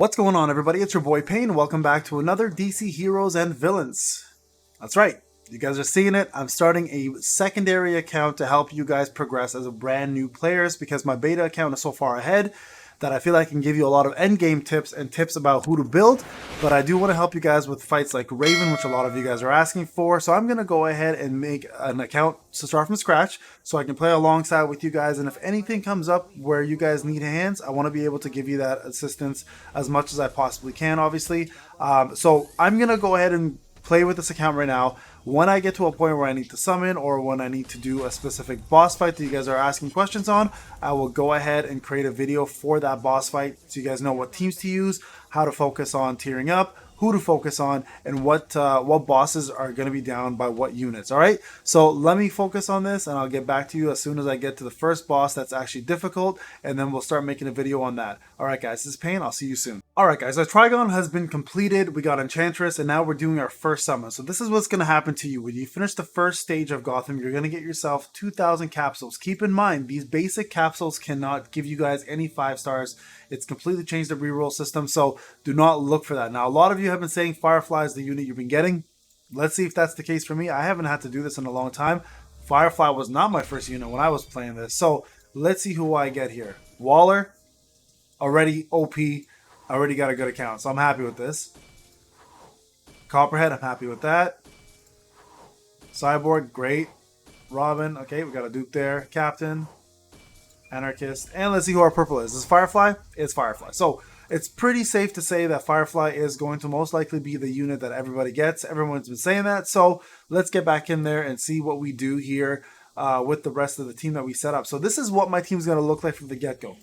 What's going on, everybody? It's your boy Payne. Welcome back to another DC Heroes and Villains. That's right. You guys are seeing it. I'm starting a secondary account to help you guys progress as a brand new players because my beta account is so far ahead that I feel I can give you a lot of endgame tips and tips about who to build. But I do want to help you guys with fights like Raven, which a lot of you guys are asking for. So I'm going to go ahead and make an account to start from scratch so I can play alongside with you guys. And if anything comes up where you guys need hands, I want to be able to give you that assistance as much as I possibly can, obviously. So I'm going to go ahead and play with this account right now. When I get to a point where I need to summon or when I need to do a specific boss fight that you guys are asking questions on, I will go ahead and create a video for that boss fight so you guys know what teams to use, how to focus on tearing up, who to focus on, and what bosses are going to be down by what units. All right, so let me focus on this and I'll get back to you as soon as I get to the first boss that's actually difficult, and then we'll start making a video on that. All right, guys, this is Payne. I'll see you soon. All right, guys, our Trigon has been completed. We got Enchantress, and now we're doing our first summon. So this is what's going to happen to you. When you finish the first stage of Gotham, you're going to get yourself 2,000 capsules. Keep in mind, these basic capsules cannot give you guys any 5 stars. It's completely changed the reroll system, so do not look for that. Now, a lot of you have been saying Firefly is the unit you've been getting. Let's see if that's the case for me. I haven't had to do this in a long time. Firefly was not my first unit when I was playing this. So let's see who I get here. Waller, already OP. Already got a good account, so I'm happy with this. Copperhead, I'm happy with that. Cyborg, great. Robin, okay, we got a Duke there. Captain, Anarchist, and let's see who our purple is. Is Firefly? It's Firefly. So it's pretty safe to say that Firefly is going to most likely be the unit that everybody gets. Everyone's been saying that, so let's get back in there and see what we do here with the rest of the team that we set up. So this is what my team's going to look like from the get-go.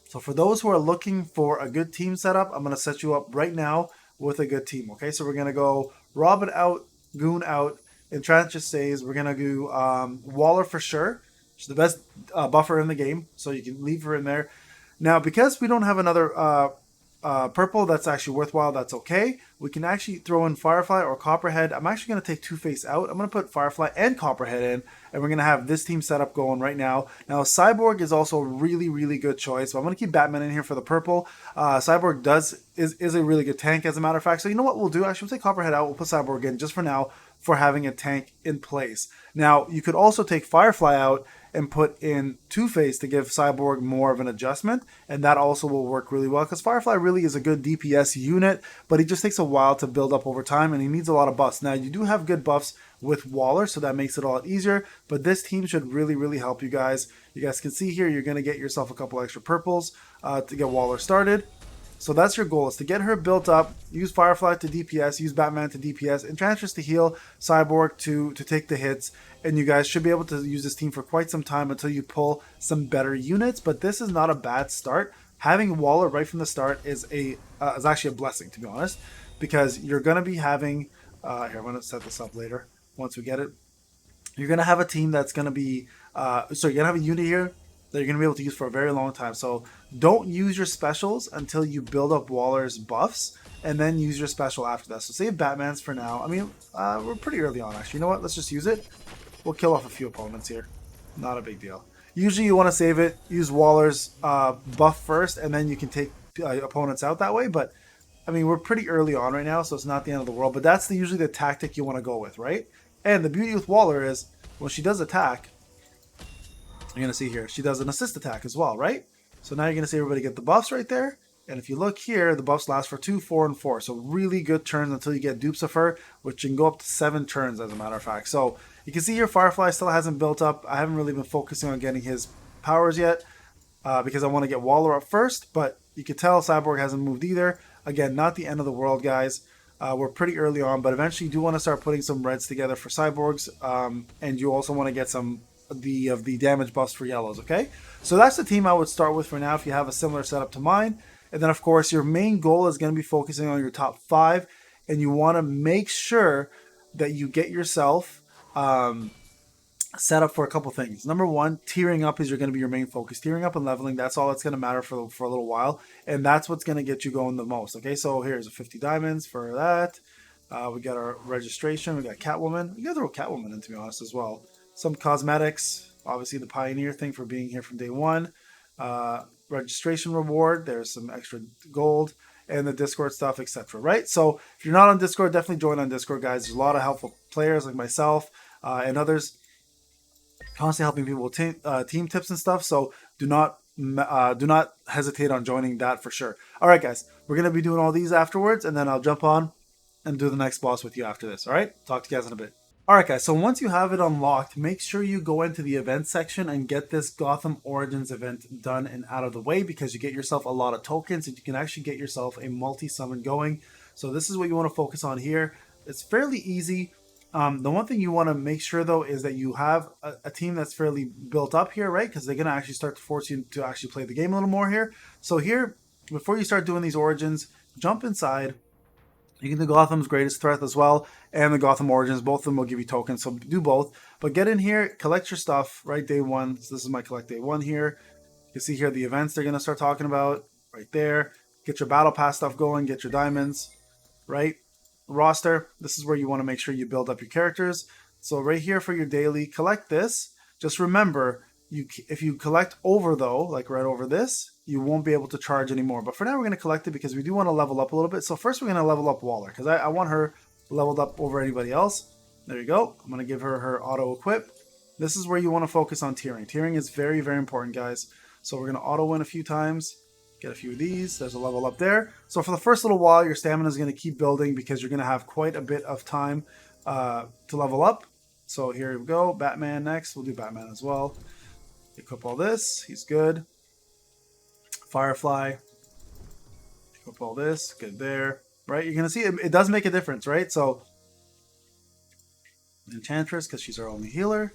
So for those who are looking for a good team setup, I'm going to set you up right now with a good team. Okay, so we're going to go Robin out, Goon out, Enchantress stays. We're going to do Waller for sure. She's the best buffer in the game, so you can leave her in there. Now, because we don't have another purple that's actually worthwhile, that's okay. We can actually throw in Firefly or Copperhead. I'm actually going to take Two-Face out. I'm going to put Firefly and Copperhead in, and we're going to have this team set up going right now. Now, Cyborg is also a really, really good choice, but I'm going to keep Batman in here for the purple. Cyborg is a really good tank, as a matter of fact. So you know what we'll do? Actually, we'll take Copperhead out. We'll put Cyborg in just for now for having a tank in place. Now, you could also take Firefly out and put in Two-Face to give Cyborg more of an adjustment, and that also will work really well because Firefly really is a good DPS unit, but he just takes a while to build up over time and he needs a lot of buffs. Now, you do have good buffs with Waller, so that makes it a lot easier, but this team should really, really help you guys. You guys can see here, you're going to get yourself a couple extra purples to get Waller started. So that's your goal, is to get her built up, use Firefly to DPS, use Batman to DPS, Enchantress to heal, Cyborg to take the hits, and you guys should be able to use this team for quite some time until you pull some better units, but this is not a bad start. Having Waller right from the start is actually a blessing, to be honest, because you're going to be having, here, I'm going to set this up later, once we get it. You're going to have a team that's going to be, you're going to have a unit here that you're going to be able to use for a very long time. So don't use your specials until you build up Waller's buffs, and then use your special after that. So save Batman's for now. I mean, we're pretty early on, actually. You know what? Let's just use it. We'll kill off a few opponents here. Not a big deal. Usually you want to save it, use Waller's buff first, and then you can take opponents out that way. But, I mean, we're pretty early on right now, so it's not the end of the world. But that's usually the tactic you want to go with, right? And the beauty with Waller is, when she does attack, you're going to see here, she does an assist attack as well, right? So now you're going to see everybody get the buffs right there. And if you look here, the buffs last for 2, 4, and 4. So really good turns until you get dupes of her, which can go up to 7 turns, as a matter of fact. So you can see here, Firefly still hasn't built up. I haven't really been focusing on getting his powers yet because I want to get Waller up first. But you can tell Cyborg hasn't moved either. Again, not the end of the world, guys. We're pretty early on, but eventually you do want to start putting some reds together for Cyborgs. And you also want to get some of the damage buffs for yellows, okay? So that's the team I would start with for now if you have a similar setup to mine. And then, of course, your main goal is going to be focusing on your top 5, and you want to make sure that you get yourself set up for a couple things. Number one, tiering up is going to be your main focus. Tiering up and leveling, that's all that's going to matter for a little while, and that's what's going to get you going the most, okay? So here's a 50 diamonds for that. We got our registration. We got Catwoman. We got to throw Catwoman in, to be honest, as well. Some cosmetics, obviously the Pioneer thing for being here from day one. registration reward. There's some extra gold and the Discord stuff, etc. Right? So if you're not on Discord, definitely join on Discord, guys. There's a lot of helpful players like myself and others constantly helping people with team tips and stuff. So do not hesitate on joining that for sure. All right, guys, we're gonna be doing all these afterwards, and then I'll jump on and do the next boss with you after this. All right, talk to you guys in a bit. All right, guys, so once you have it unlocked, make sure you go into the event section and get this Gotham Origins event done and out of the way, because you get yourself a lot of tokens and you can actually get yourself a multi-summon going. So this is what you want to focus on here. It's fairly easy. The one thing you want to make sure, though, is that you have a team that's fairly built up here, right? Because they're going to actually start to force you to actually play the game a little more here. So here, before you start doing these Origins, jump inside. You can do Gotham's Greatest Threat as well, and the Gotham Origins. Both of them will give you tokens, so do both. But get in here, collect your stuff, right? Day one. So this is my collect day one here. You can see here the events they're going to start talking about right there. Get your Battle Pass stuff going, get your diamonds, right? Roster. This is where you want to make sure you build up your characters. So right here for your daily, collect this. Just remember, if you collect over, though, like right over this, you won't be able to charge anymore. But for now, we're going to collect it because we do want to level up a little bit. So first, we're going to level up Waller because I want her leveled up over anybody else. There you go. I'm going to give her her auto equip. This is where you want to focus on tiering. Tiering is very, very important, guys. So we're going to auto win a few times. Get a few of these. There's a level up there. So for the first little while, your stamina is going to keep building because you're going to have quite a bit of time to level up. So here we go. Batman next. We'll do Batman as well. Equip all this. He's good. Firefly. Equip all this. Good there. Right? You're going to see it does make a difference, right? So Enchantress, because she's our only healer.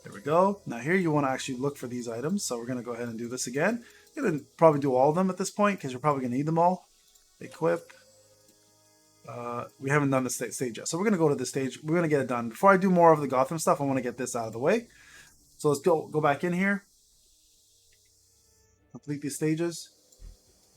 There we go. Now here you want to actually look for these items. So we're going to go ahead and do this again. You're going to probably do all of them at this point because you're probably going to need them all. Equip. We haven't done the stage yet. So we're going to go to this stage. We're going to get it done. Before I do more of the Gotham stuff, I want to get this out of the way. So let's go back in here. Complete these stages.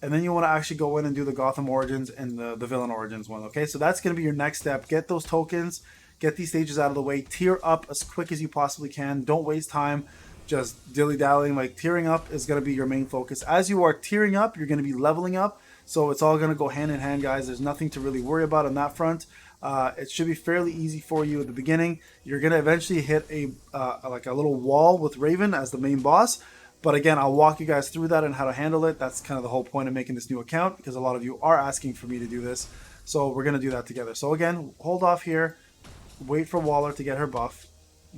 And then you want to actually go in and do the Gotham Origins and the Villain Origins one. Okay, so that's going to be your next step. Get those tokens. Get these stages out of the way. Tier up as quick as you possibly can. Don't waste time just dilly-dallying. Like, tiering up is going to be your main focus. As you are tiering up, you're going to be leveling up. So it's all going to go hand in hand, guys. There's nothing to really worry about on that front. It should be fairly easy for you at the beginning. You're going to eventually hit like a little wall with Raven as the main boss. But again, I'll walk you guys through that and how to handle it. That's kind of the whole point of making this new account, because a lot of you are asking for me to do this. So we're going to do that together. So again, hold off here. Wait for Waller to get her buff.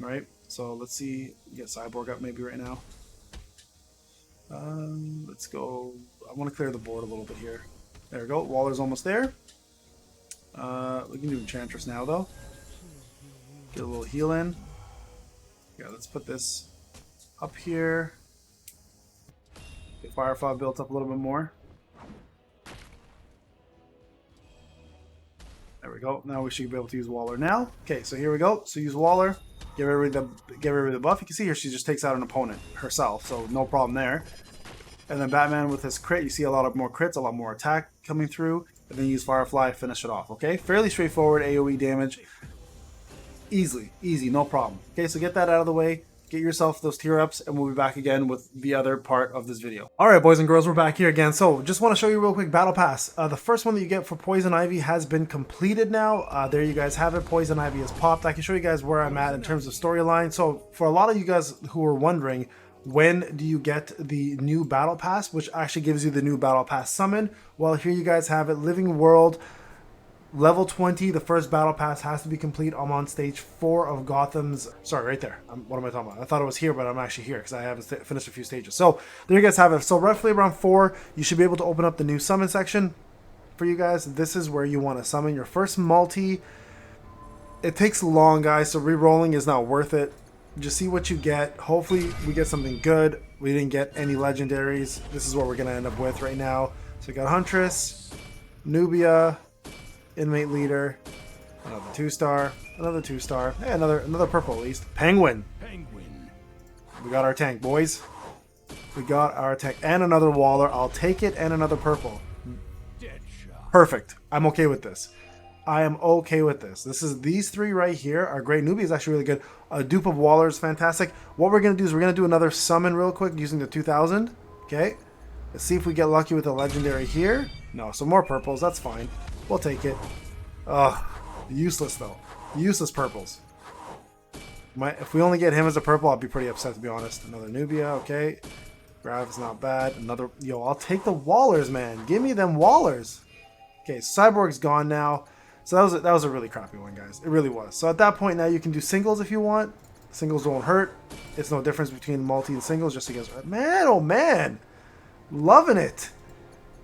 All right. So let's see. Get Cyborg up maybe right now. Let's go. I want to clear the board a little bit here. There we go. Waller's almost there. We can do Enchantress now, though. Get a little heal in. Yeah, let's put this up here. Get Firefly built up a little bit more. There we go. Now we should be able to use Waller now. Okay, so here we go. So use Waller. Get rid of the buff. You can see here she just takes out an opponent herself, so no problem there. And then Batman with his crit, you see a lot of more crits, a lot more attack coming through. And then use Firefly, finish it off, okay? Fairly straightforward AoE damage. Easy, no problem. Okay, so get that out of the way. Get yourself those tier ups, and we'll be back again with the other part of this video. Alright, boys and girls, we're back here again. So, just want to show you real quick Battle Pass. The first one that you get for Poison Ivy has been completed now. There you guys have it. Poison Ivy is popped. I can show you guys where I'm at in terms of storyline. So, for a lot of you guys who are wondering, when do you get the new Battle Pass, which actually gives you the new Battle Pass summon? Well, here you guys have it. Living World, level 20, the first Battle Pass has to be complete. I'm on stage 4 of Gotham's... Sorry, right there. What am I talking about? I thought it was here, but I'm actually here because I haven't finished a few stages. So, there you guys have it. So, roughly around 4, you should be able to open up the new summon section for you guys. This is where you want to summon your first multi. It takes long, guys, so re-rolling is not worth it. Just see what you get. Hopefully we get something good. We didn't get any legendaries. This is what we're going to end up with right now. So we got Huntress, Nubia, Inmate Leader, another 2-star, another 2-star, hey, another purple at least. Penguin. We got our tank, boys. We got our tank. And another Waller. I'll take it, and another purple. Perfect. I'm okay with this. I am okay with this. These 3 right here are great. Nubia is actually really good. A dupe of Waller is fantastic. What we're going to do is we're going to do another summon real quick using the 2000. Okay. Let's see if we get lucky with a legendary here. No, some more purples. That's fine. We'll take it. Ugh. Useless, though. Useless purples. If we only get him as a purple, I'll be pretty upset, to be honest. Another Nubia, okay. Grav is not bad. Another... Yo, I'll take the Wallers, man. Give me them Wallers. Okay, Cyborg's gone now. So that was a really crappy one, guys. It really was. So at that point now, you can do singles if you want. Singles don't hurt. It's no difference between multi and singles, just against... Man, oh man. Loving it.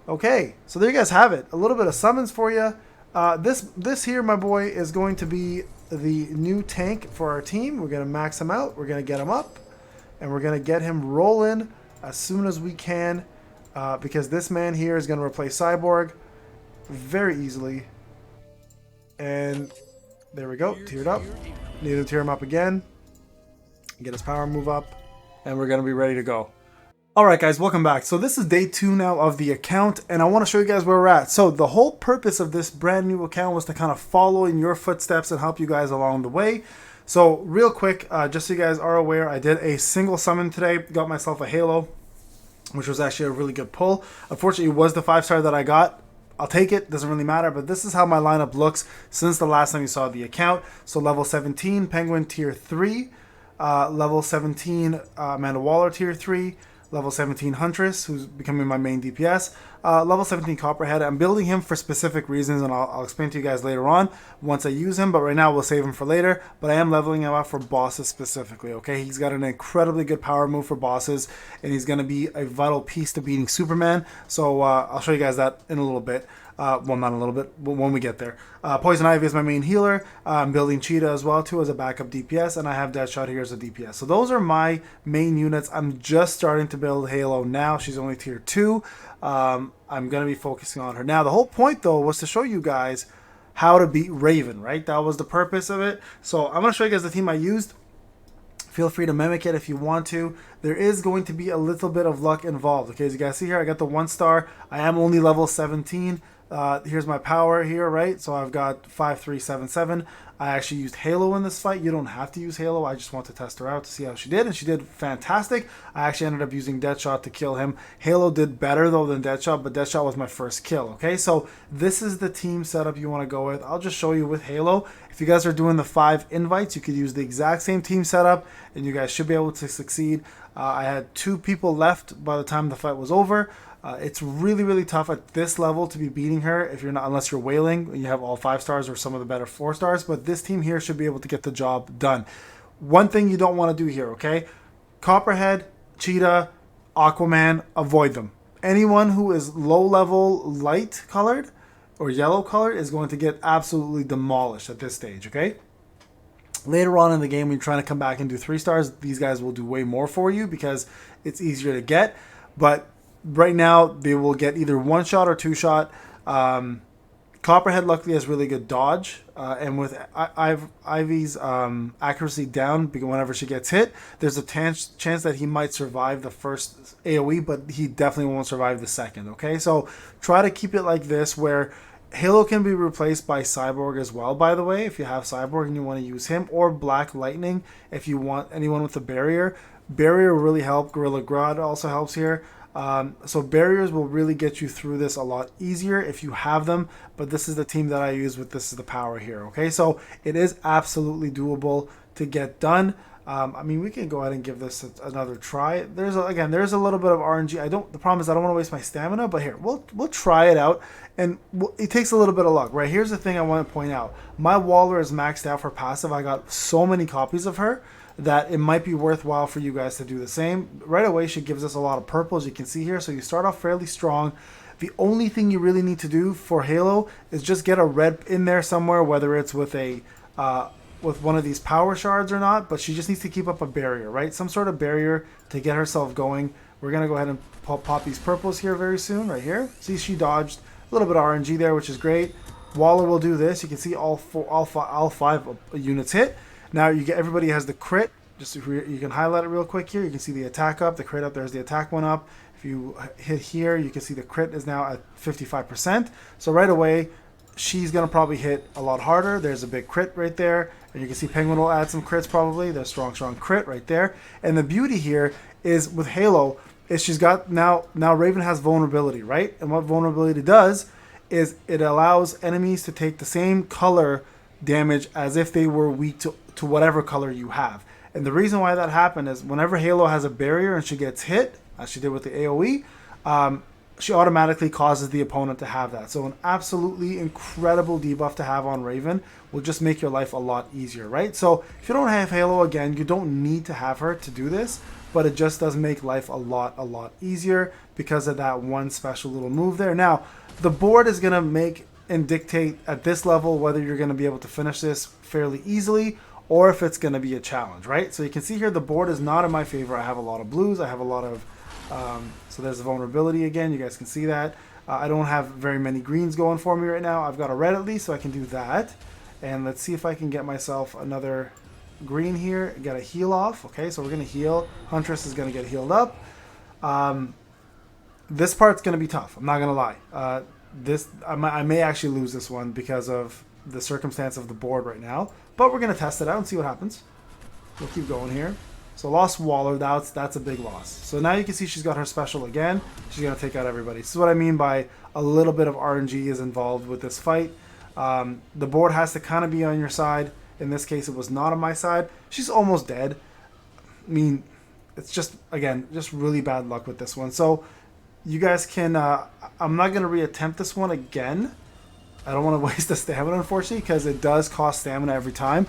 Okay, so there you guys have it. A little bit of summons for you. This here, my boy, is going to be the new tank for our team. We're going to max him out. We're going to get him up. And we're going to get him rolling as soon as we can. Because this man here is going to replace Cyborg very easily. And there we go. Tiered up. Need to tier him up again. Get his power move up. And we're going to be ready to go. Alright guys, welcome back. So this is day 2 now of the account, and I want to show you guys where we're at. So the whole purpose of this brand new account was to kind of follow in your footsteps and help you guys along the way. So real quick, just so you guys are aware, I did a single summon today, got myself a Halo, which was actually a really good pull. Unfortunately, it was the 5-star that I got. I'll take it, doesn't really matter, but this is how my lineup looks since the last time you saw the account. So level 17, Penguin tier 3, level 17, Amanda Waller tier 3, level 17 Huntress, who's becoming my main DPS. Level 17 Copperhead. I'm building him for specific reasons, and I'll explain to you guys later on once I use him, but right now we'll save him for later. But I am leveling him up for bosses specifically, okay? He's got an incredibly good power move for bosses, and he's going to be a vital piece to beating Superman. So I'll show you guys that in a little bit. Well, not a little bit, but when we get there. Poison Ivy is my main healer. I'm building Cheetah as well, too, as a backup DPS, and I have Deadshot here as a DPS. So those are my main units. I'm just starting to build Halo now. She's only tier 2. I'm going to be focusing on her. Now, the whole point, though, was to show you guys how to beat Raven, right? That was the purpose of it. So I'm going to show you guys the team I used. Feel free to mimic it if you want to. There is going to be a little bit of luck involved. Okay, as you guys see here, I got the 1-star. I am only level 17. Here's my power here, right? So I've got 5377. I actually used Halo in this fight. You don't have to use Halo. I just want to test her out to see how she did, and she did fantastic. I actually ended up using Deadshot to kill him. Halo did better, though, than Deadshot, but Deadshot was my first kill, okay? So this is the team setup you want to go with. I'll just show you with Halo. If you guys are doing the 5 invites, you could use the exact same team setup, and you guys should be able to succeed. I had 2 people left by the time the fight was over. It's really, really tough at this level to be beating her if you're not, unless you're whaling. You have all 5 stars or some of the better 4 stars, but this team here should be able to get the job done. One thing you don't want to do here, okay? Copperhead, Cheetah, Aquaman, avoid them. Anyone who is low level light colored or yellow colored is going to get absolutely demolished at this stage, okay? Later on in the game, when you're trying to come back and do 3 stars, these guys will do way more for you because it's easier to get. But right now, they will get either 1-shot or 2-shot. Copperhead luckily has really good dodge, and with Ivy's accuracy down whenever she gets hit, there's a chance that he might survive the first AoE, but he definitely won't survive the second, okay? So try to keep it like this, where Halo can be replaced by Cyborg as well, by the way, if you have Cyborg and you want to use him, or Black Lightning if you want anyone with a barrier. Barrier will really help. Gorilla Grodd also helps here. So barriers will really get you through this a lot easier if you have them, but this is the team that I use with this is the power here, okay? So it is absolutely doable to get done. I mean, we can go ahead and give this another try. There's a little bit of RNG. The problem is I don't want to waste my stamina, but here, we'll try it out, and it takes a little bit of luck, right? Here's the thing I want to point out. My Waller is maxed out for passive. I got so many copies of her that it might be worthwhile for you guys to do the same. Right away, she gives us a lot of purple, as you can see here, so you start off fairly strong. The only thing you really need to do for Halo is just get a red in there somewhere, whether it's with a with one of these power shards or not, but she just needs to keep up a barrier, right? Some sort of barrier to get herself going. We're going to go ahead and pop these purples here very soon, right here. See, she dodged. A little bit of RNG there, which is great. Waller will do this. You can see all 5 units hit. Now you get everybody has the crit. Just if you can highlight it real quick here. You can see the attack up, the crit up. There's the attack one up. If you hit here, you can see the crit is now at 55%. So right away, she's gonna probably hit a lot harder. There's a big crit right there, and you can see Penguin will add some crits probably. There's strong crit right there. And the beauty here is with Halo, is she's got now Raven has vulnerability, right? And what vulnerability does is it allows enemies to take the same color damage as if they were weak to whatever color you have. And the reason why that happened is whenever Halo has a barrier and she gets hit, as she did with the AoE, she automatically causes the opponent to have that. So an absolutely incredible debuff to have on Raven will just make your life a lot easier, right? So if you don't have Halo, again, you don't need to have her to do this, but it just does make life a lot easier because of that one special little move there. Now, the board is going to make and dictate at this level whether you're going to be able to finish this fairly easily or if it's going to be a challenge, right? So you can see here the board is not in my favor. I have a lot of blues. I have a lot of... so there's the vulnerability again. You guys can see that. I don't have very many greens going for me right now. I've got a red at least, so I can do that. And let's see if I can get myself another green here. Get a heal off. Okay, so we're going to heal. Huntress is going to get healed up. This part's going to be tough. I'm not going to lie. I may actually lose this one because of the circumstance of the board right now. But we're going to test it out and see what happens. We'll keep going here. So lost Waller, that's a big loss. So now you can see she's got her special again. She's going to take out everybody. This is what I mean by a little bit of RNG is involved with this fight. The board has to kind of be on your side. In this case, it was not on my side. She's almost dead. I mean, it's just, again, just really bad luck with this one. So you guys can, I'm not going to reattempt this one again. I don't want to waste the stamina, unfortunately, because it does cost stamina every time.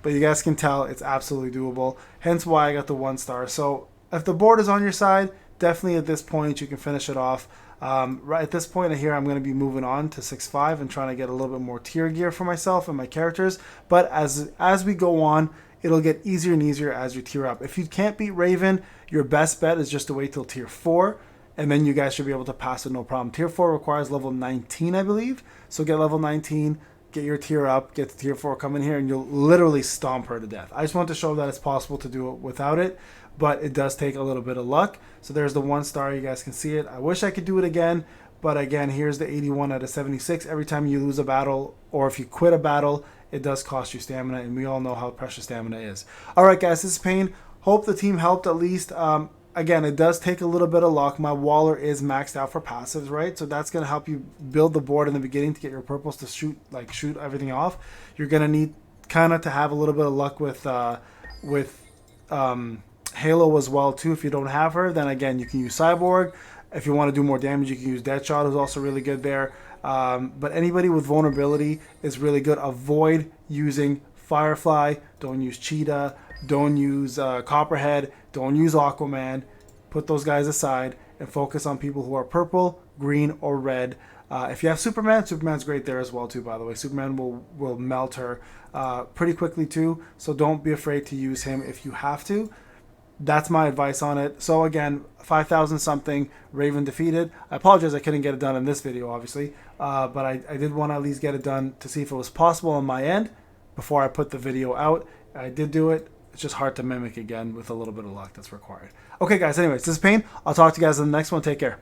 But you guys can tell it's absolutely doable. Hence why I got the 1 star. So if the board is on your side, definitely at this point you can finish it off. Right at this point here, I'm going to be moving on to 6.5 and trying to get a little bit more tier gear for myself and my characters. But as we go on, it'll get easier and easier as you tier up. If you can't beat Raven, your best bet is just to wait till tier 4. And then you guys should be able to pass it no problem. Tier 4 requires level 19, I believe. So get level 19. Get your tier up, get to tier 4, come in here, and you'll literally stomp her to death. I just want to show that it's possible to do it without it, but it does take a little bit of luck. So there's the 1 star. You guys can see it. I wish I could do it again, but again, here's the 81 out of 76. Every time you lose a battle, or if you quit a battle, it does cost you stamina, and we all know how precious stamina is. All right, guys, this is Payne. Hope the team helped at least. Again, it does take a little bit of luck. My Waller is maxed out for passives, right? So that's going to help you build the board in the beginning to get your purples to shoot everything off. You're going to need kind of to have a little bit of luck with Halo as well, too. If you don't have her, then again, you can use Cyborg. If you want to do more damage, you can use Deadshot, who's also really good there. But anybody with vulnerability is really good. Avoid using Firefly. Don't use Cheetah. Don't use Copperhead. Don't use Aquaman. Put those guys aside and focus on people who are purple, green, or red. If you have Superman, Superman's great there as well too, by the way. Superman will melt her pretty quickly too, so don't be afraid to use him if you have to. That's my advice on it. So again, 5,000 something, Raven defeated. I apologize I couldn't get it done in this video, obviously, but I did want to at least get it done to see if it was possible on my end before I put the video out. I did do it. It's just hard to mimic again with a little bit of luck that's required. Okay, guys, anyways, this is Payne. I'll talk to you guys in the next one. Take care.